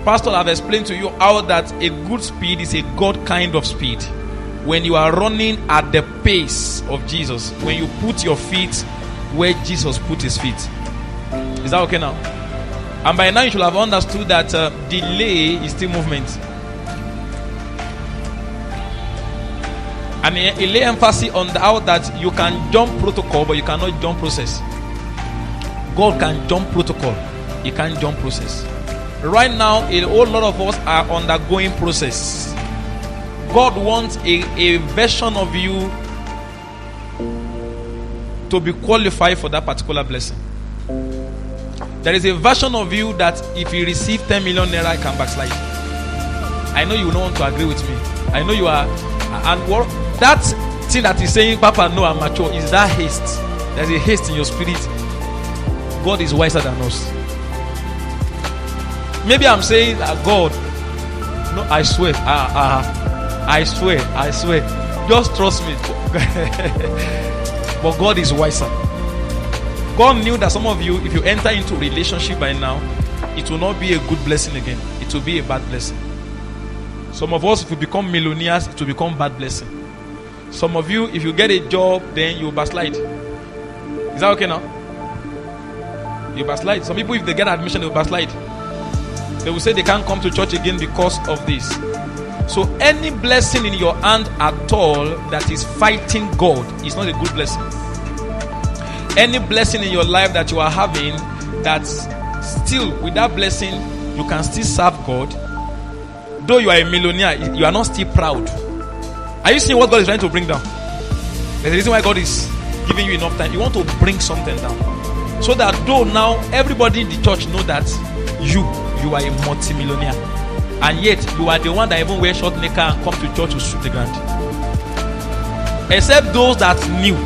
Pastor, I've explained to you how that a good speed is a God kind of speed. When you are running at the pace of Jesus, when you put your feet where Jesus put his feet. Is that okay now? And by now you should have understood that delay is still movement. And he lay emphasis on how that you can jump protocol, but you cannot jump process. God can jump protocol, he can't jump process. Right now, a whole lot of us are undergoing process. God wants a version of you to be qualified for that particular blessing. There is a version of you that if you receive 10 million naira, you can backslide. I know you don't want to agree with me. I know you are. And what that thing that is saying, Papa, no, I'm mature, is that haste. There's a haste in your spirit. God is wiser than us. Maybe I'm saying that God, no, I swear, I swear, just trust me. But God is wiser. God knew that some of you, if you enter into a relationship by now, it will not be a good blessing again. It will be a bad blessing. Some of us, if you become millionaires, it will become bad blessing. Some of you, if you get a job, then you backslide. Is that okay now? You backslide. Some people, if they get admission, they will backslide. They will say they can't come to church again because of this. So any blessing in your hand at all that is fighting God is not a good blessing. Any blessing in your life that you are having, that still with that blessing you can still serve God. Though you are a millionaire, you are not still proud. Are you seeing what God is trying to bring down? There's a reason why God is giving you enough time. You want to bring something down, so that though now everybody in the church know that you are a multi-millionaire, and yet you are the one that even wear short knicker and come to church to sweep the ground. Except those that knew,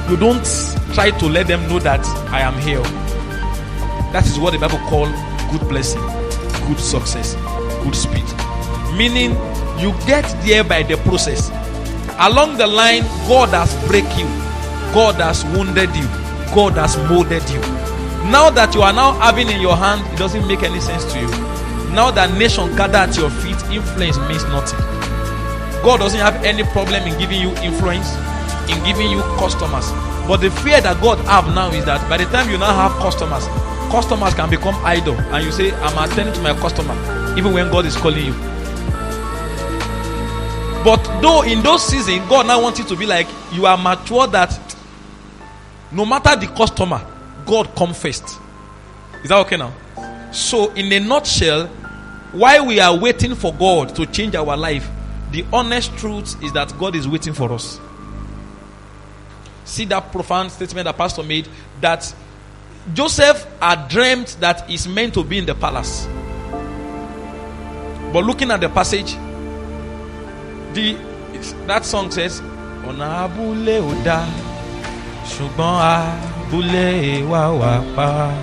you don't try to let them know that I am here. That is what the Bible calls good blessing, good success, good speed. Meaning you get there by the process. Along the line, God has break you, God has wounded you, God has molded you. Now that you are now having in your hand, it doesn't make any sense to you. Now that nation gather at your feet, influence means nothing. God doesn't have any problem in giving you influence, in giving you customers. But the fear that God have now is that by the time you now have customers can become idle, and you say, I'm attending to my customer, even when God is calling you. But though in those seasons, God now wants you to be like, you are mature, that no matter the customer, God come first. Is that okay now? So in a nutshell, while we are waiting for God to change our life, the honest truth is that God is waiting for us. See that profound statement that Pastor made, that Joseph had dreamt that he's meant to be in the palace. But looking at the passage, that song says, Ona abule oda, ṣùgbọ́n abule wa wa pa.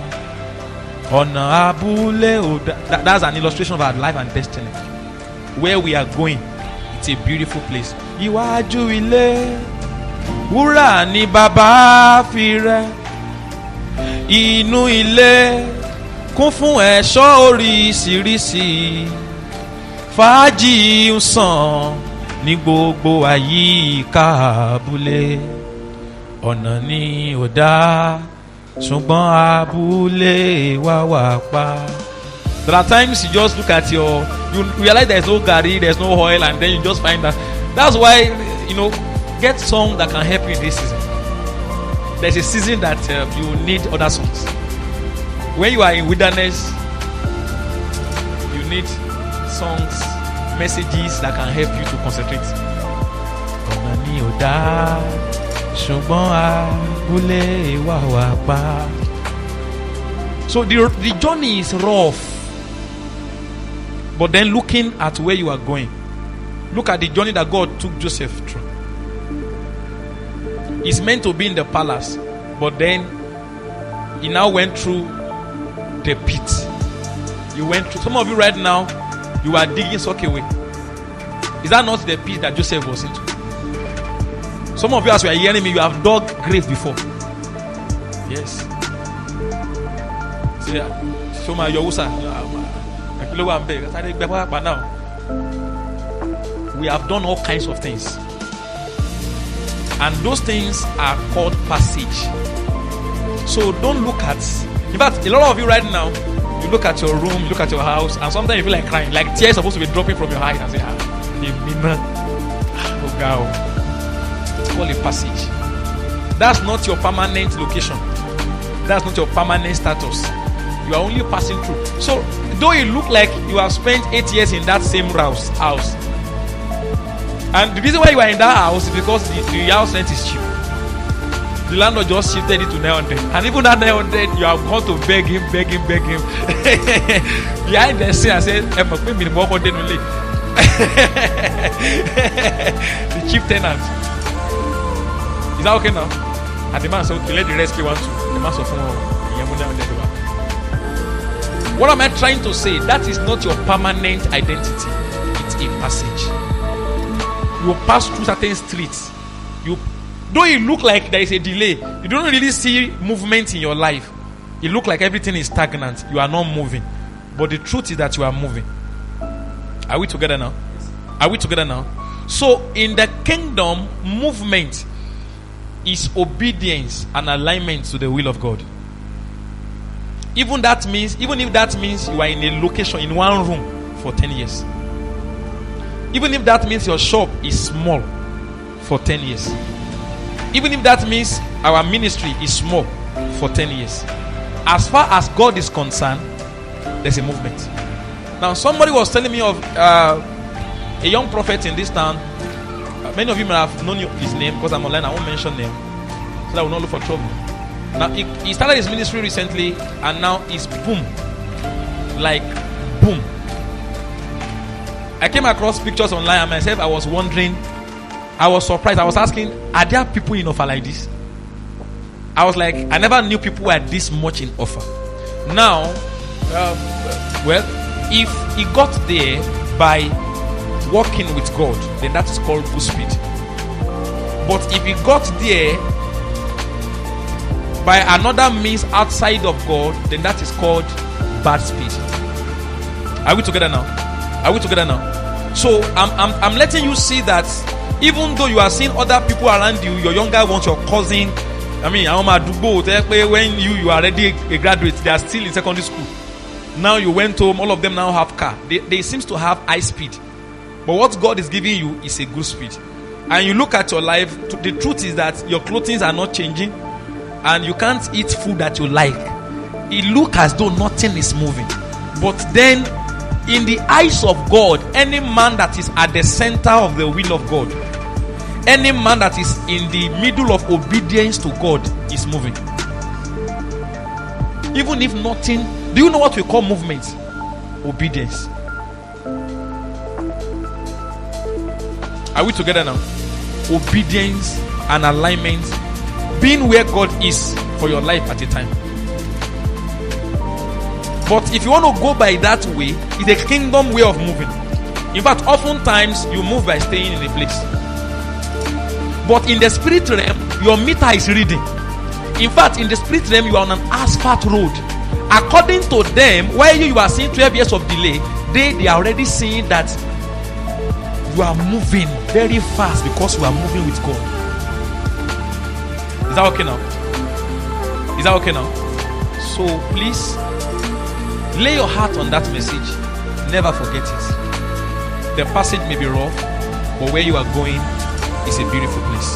Ona abule oda. That's an illustration of our life and destiny. Where we are going, it's a beautiful place. Iwájú ilé, wúrà ni bàbá fi rẹ̀. Inú ilé kún fún ẹ̀ṣọ́ oríṣiríṣi. Fàájì ń sàn ní gbogbo àyíká abúlé. Ọ̀nà ni ò dá, ṣùgbọ́n abúlé wa wà pa. There are times you just look at you realize there's no gari, there's no oil, and then you just find that. That's why, get songs that can help you in this season. There's a season that you need other songs. When you are in wilderness, you need songs, messages that can help you to concentrate. So the journey is rough. But then looking at where you are going, look at the journey that God took Joseph through. He's meant to be in the palace, but then he now went through the pit. You went through. Some of you right now, you are digging such away. Is that not the pit that Joseph was into? Some of you, as you are hearing me, you have dug grave before. Yes. Show my Yowusa. Now, we have done all kinds of things. And those things are called passage. So don't look at, in fact, a lot of you right now, you look at your room, you look at your house, and sometimes you feel like crying, like tears are supposed to be dropping from your eyes, and say, oh God. It's called a passage. That's not your permanent location. That's not your permanent status. You are only passing through. So, though it look like you have spent 8 years in that same house, and the reason why you are in that house is because the house rent is cheap. The landlord just shifted it to 900, and even that 900, you have gone to beg him. Behind the scene, I said, the chief tenant. Is that okay now? And the man said, okay, let the rest pay 1 2. The man said, what am I trying to say? That is not your permanent identity. It's a passage. You pass through certain streets. Though it look like there is a delay, you don't really see movement in your life. It look like everything is stagnant. You are not moving. But the truth is that you are moving. Are we together now? Are we together now? So in the kingdom, movement is obedience and alignment to the will of God. Even if that means you are in a location, in one room for 10 years. Even if that means your shop is small for 10 years. Even if that means our ministry is small for 10 years. As far as God is concerned, there's a movement. Now, somebody was telling me of a young prophet in this town. Many of you may have known his name because I'm online. I won't mention name so that I will not look for trouble. Now, he started his ministry recently, and now it's boom. Like, boom. I came across pictures online, and myself, I was wondering, I was surprised. I was asking, are there people in offer like this? I was like, I never knew people were this much in offer. Now, well, if he got there by walking with God, then that is called good speed. But if he got there by another means outside of God, then that is called bad speed. Are we together now? Are we together now? So I'm letting you see that even though you are seeing other people around you, your younger ones, your cousin, when you are already a graduate, they are still in secondary school. Now you went home, all of them now have car. They seem to have high speed. But what God is giving you is a good speed. And you look at your life, the truth is that your clothing are not changing, and you can't eat food that you like. It looks as though nothing is moving. But then, in the eyes of God, any man that is at the center of the will of God, any man that is in the middle of obedience to God is moving. Even if nothing, do you know what we call movement? Obedience. Are we together now? Obedience and alignment, being where God is for your life at a time. But if you want to go by that way, it's a kingdom way of moving. In fact, oftentimes you move by staying in a place. But in the spirit realm, your meter is reading. In fact, in the spirit realm, you are on an asphalt road. According to them, while you are seeing 12 years of delay, they are already seeing that you are moving very fast because you are moving with God. Is that okay now? Is that okay now? So please, lay your heart on that message. Never forget it. The passage may be rough, but where you are going is a beautiful place.